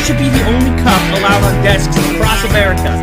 should be the only cup allowed on desks across America.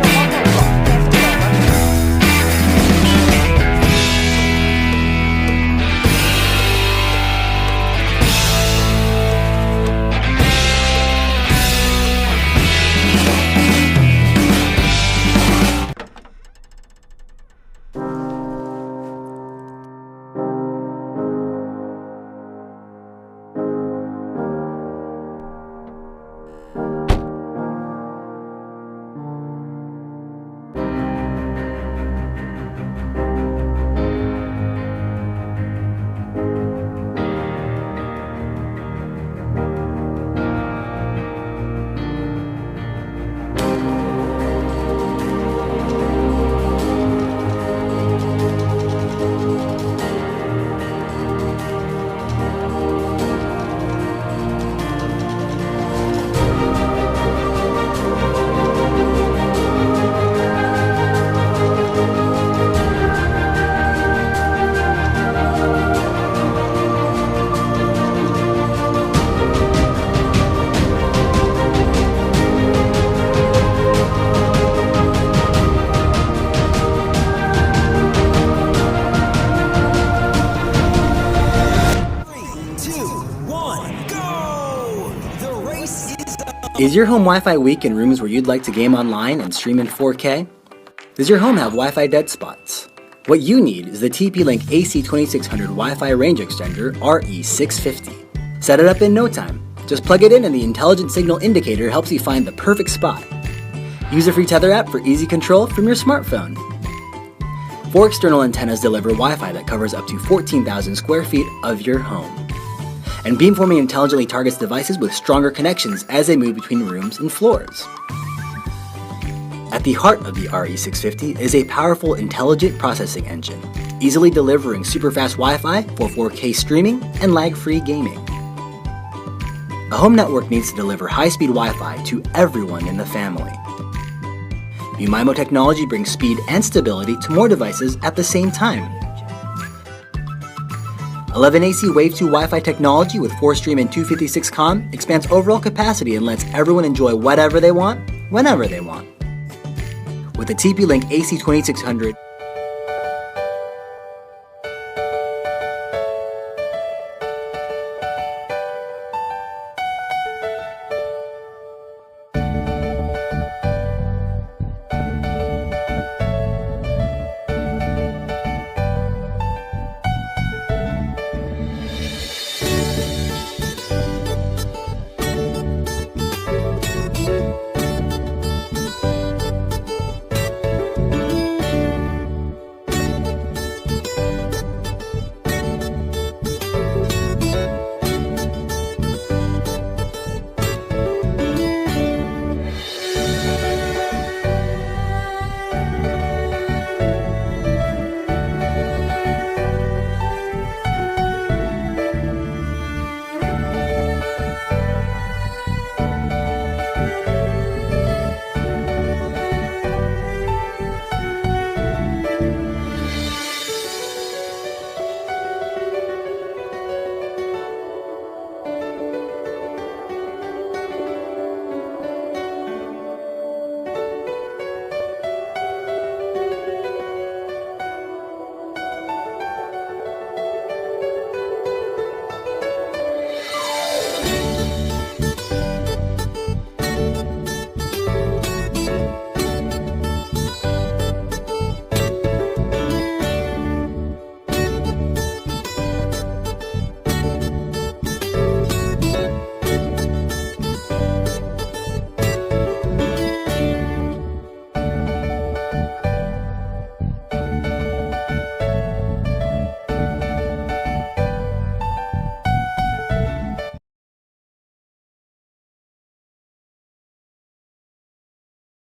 Is your home Wi-Fi weak in rooms where you'd like to game online and stream in 4K? Does your home have Wi-Fi dead spots? What you need is the TP-Link AC2600 Wi-Fi range extender RE650. Set it up in no time. Just plug it in and the intelligent signal indicator helps you find the perfect spot. Use the free Tether app for easy control from your smartphone. 4 external antennas deliver Wi-Fi that covers up to 14,000 square feet of your home. And beamforming intelligently targets devices with stronger connections as they move between rooms and floors. At the heart of the RE650 is a powerful intelligent processing engine, easily delivering super-fast Wi-Fi for 4K streaming and lag-free gaming. A home network needs to deliver high-speed Wi-Fi to everyone in the family. MIMO technology brings speed and stability to more devices at the same time. 11AC Wave 2 Wi-Fi technology with 4-stream and 256 comm expands overall capacity and lets everyone enjoy whatever they want, whenever they want. With the TP-Link AC2600,